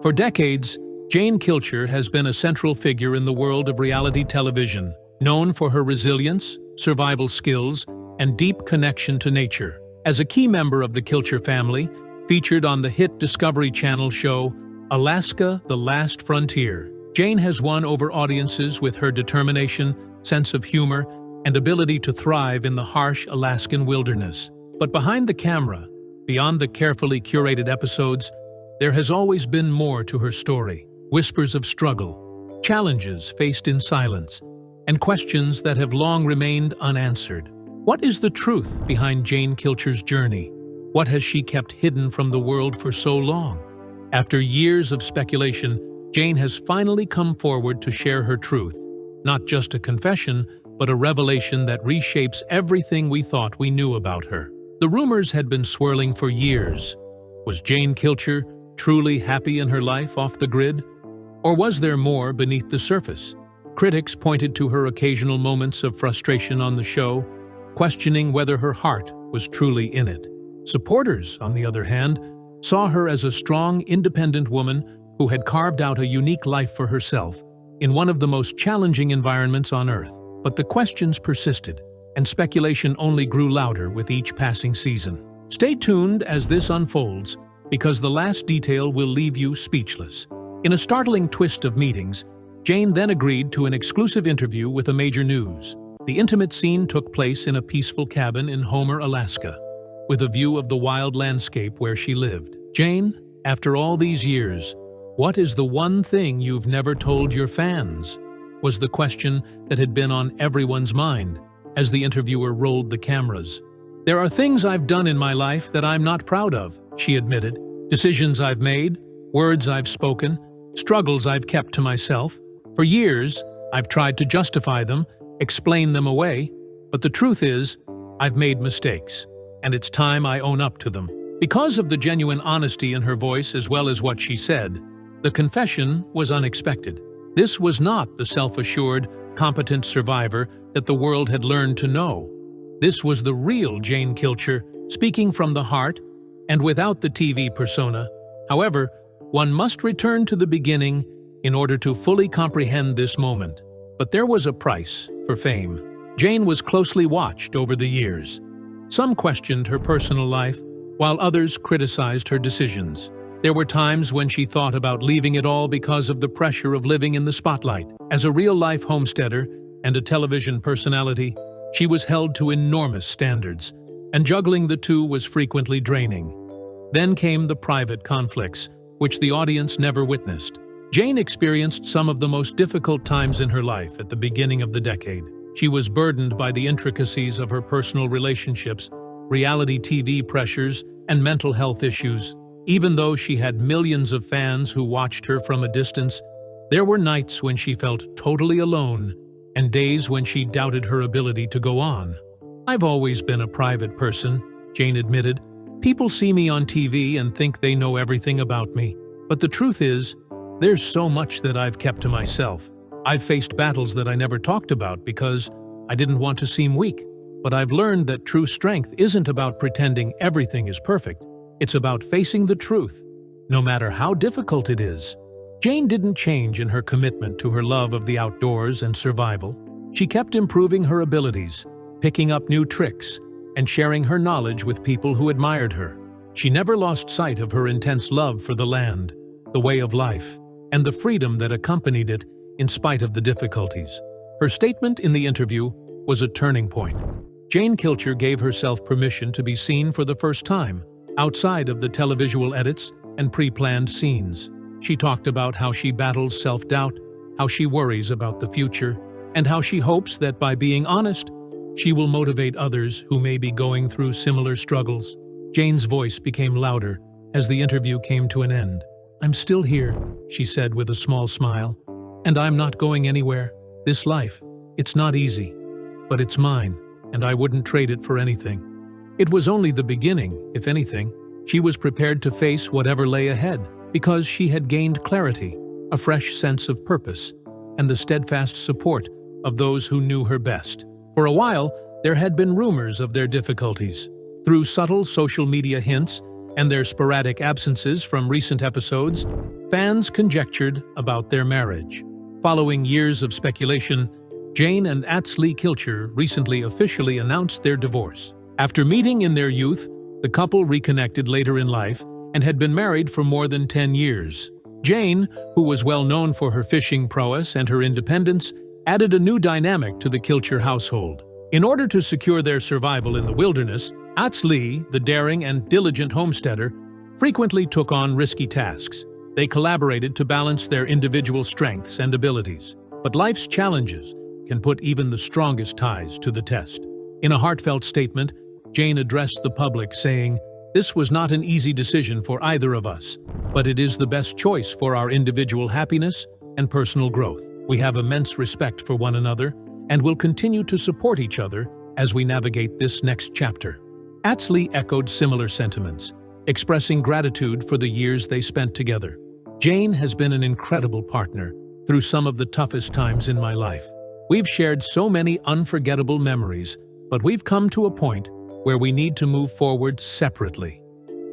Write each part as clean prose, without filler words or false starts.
For decades, Jane Kilcher has been a central figure in the world of reality television, known for her resilience, survival skills, and deep connection to nature. As a key member of the Kilcher family, featured on the hit Discovery Channel show Alaska: The Last Frontier, Jane has won over audiences with her determination, sense of humor, and ability to thrive in the harsh Alaskan wilderness. But behind the camera, beyond the carefully curated episodes, there has always been more to her story. Whispers of struggle, challenges faced in silence, and questions that have long remained unanswered. What is the truth behind Jane Kilcher's journey? What has she kept hidden from the world for so long? After years of speculation, Jane has finally come forward to share her truth. Not just a confession, but a revelation that reshapes everything we thought we knew about her. The rumors had been swirling for years. Was Jane Kilcher truly happy in her life off the grid? Or was there more beneath the surface? Critics pointed to her occasional moments of frustration on the show, questioning whether her heart was truly in it. Supporters, on the other hand, saw her as a strong, independent woman who had carved out a unique life for herself in one of the most challenging environments on Earth. But the questions persisted, and speculation only grew louder with each passing season. Stay tuned as this unfolds, because the last detail will leave you speechless. In a startling twist of meetings, Jane then agreed to an exclusive interview with a major news. The intimate scene took place in a peaceful cabin in Homer, Alaska, with a view of the wild landscape where she lived. Jane, after all these years, what is the one thing you've never told your fans? Was the question that had been on everyone's mind as the interviewer rolled the cameras. There are things I've done in my life that I'm not proud of, she admitted. Decisions I've made, words I've spoken, struggles I've kept to myself. For years, I've tried to justify them, explain them away, but the truth is, I've made mistakes, and it's time I own up to them. Because of the genuine honesty in her voice as well as what she said, the confession was unexpected. This was not the self-assured, competent survivor that the world had learned to know. This was the real Jane Kilcher, speaking from the heart and without the TV persona. However, one must return to the beginning in order to fully comprehend this moment. But there was a price for fame. Jane was closely watched over the years. Some questioned her personal life, while others criticized her decisions. There were times when she thought about leaving it all because of the pressure of living in the spotlight. As a real-life homesteader and a television personality, she was held to enormous standards, and juggling the two was frequently draining. Then came the private conflicts, which the audience never witnessed. Jane experienced some of the most difficult times in her life at the beginning of the decade. She was burdened by the intricacies of her personal relationships, reality TV pressures, and mental health issues. Even though she had millions of fans who watched her from a distance, there were nights when she felt totally alone and days when she doubted her ability to go on. I've always been a private person, Jane admitted. People see me on TV and think they know everything about me. But the truth is, there's so much that I've kept to myself. I've faced battles that I never talked about because I didn't want to seem weak. But I've learned that true strength isn't about pretending everything is perfect. It's about facing the truth, no matter how difficult it is. Jane didn't change in her commitment to her love of the outdoors and survival. She kept improving her abilities, picking up new tricks, and sharing her knowledge with people who admired her. She never lost sight of her intense love for the land, the way of life, and the freedom that accompanied it in spite of the difficulties. Her statement in the interview was a turning point. Jane Kilcher gave herself permission to be seen for the first time, outside of the televisual edits and pre-planned scenes. She talked about how she battles self-doubt, how she worries about the future, and how she hopes that by being honest, she will motivate others who may be going through similar struggles. Jane's voice became louder as the interview came to an end. "I'm still here," she said with a small smile, "and I'm not going anywhere. This life, it's not easy, but it's mine, and I wouldn't trade it for anything." It was only the beginning, if anything. She was prepared to face whatever lay ahead, because she had gained clarity, a fresh sense of purpose, and the steadfast support of those who knew her best. For a while, there had been rumors of their difficulties. Through subtle social media hints and their sporadic absences from recent episodes, fans conjectured about their marriage. Following years of speculation, Jane and Jane Kilcher recently officially announced their divorce. After meeting in their youth, the couple reconnected later in life and had been married for more than 10 years. Jane, who was well known for her fishing prowess and her independence, added a new dynamic to the Kilcher household. In order to secure their survival in the wilderness, Jane, the daring and diligent homesteader, frequently took on risky tasks. They collaborated to balance their individual strengths and abilities. But life's challenges can put even the strongest ties to the test. In a heartfelt statement, Jane addressed the public saying, "This was not an easy decision for either of us, but it is the best choice for our individual happiness and personal growth. We have immense respect for one another and will continue to support each other as we navigate this next chapter." Jane echoed similar sentiments, expressing gratitude for the years they spent together. "Jane has been an incredible partner through some of the toughest times in my life. We've shared so many unforgettable memories, but we've come to a point where we need to move forward separately.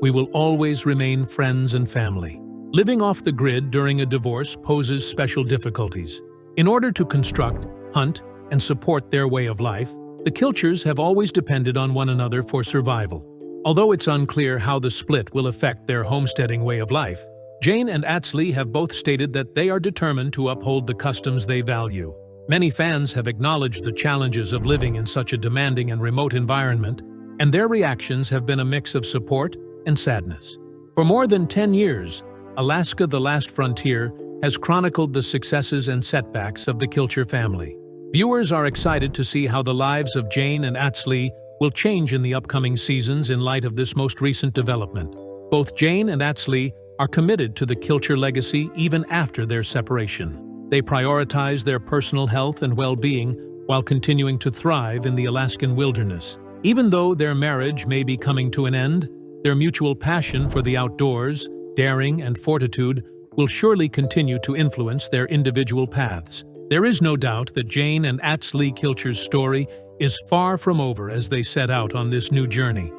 We will always remain friends and family." Living off the grid during a divorce poses special difficulties. In order to construct, hunt, and support their way of life, the Kilchers have always depended on one another for survival. Although it's unclear how the split will affect their homesteading way of life, Jane and Jane have both stated that they are determined to uphold the customs they value. Many fans have acknowledged the challenges of living in such a demanding and remote environment, and their reactions have been a mix of support and sadness. For more than 10 years, Alaska: The Last Frontier has chronicled the successes and setbacks of the Kilcher family. Viewers are excited to see how the lives of Jane and Jane will change in the upcoming seasons in light of this most recent development. Both Jane and Jane are committed to the Kilcher legacy even after their separation. They prioritize their personal health and well-being while continuing to thrive in the Alaskan wilderness. Even though their marriage may be coming to an end, their mutual passion for the outdoors, daring, and fortitude will surely continue to influence their individual paths. There is no doubt that Jane and Jane Kilcher's story is far from over as they set out on this new journey.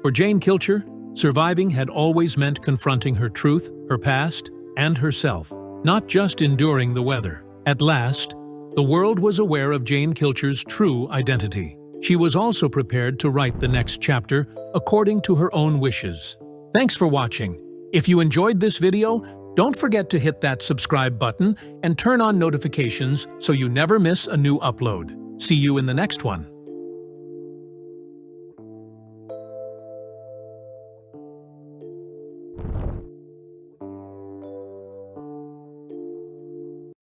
For Jane Kilcher, surviving had always meant confronting her truth, her past, and herself, not just enduring the weather. At last, the world was aware of Jane Kilcher's true identity. She was also prepared to write the next chapter according to her own wishes. Thanks for watching. If you enjoyed this video, don't forget to hit that subscribe button and turn on notifications so you never miss a new upload. See you in the next one.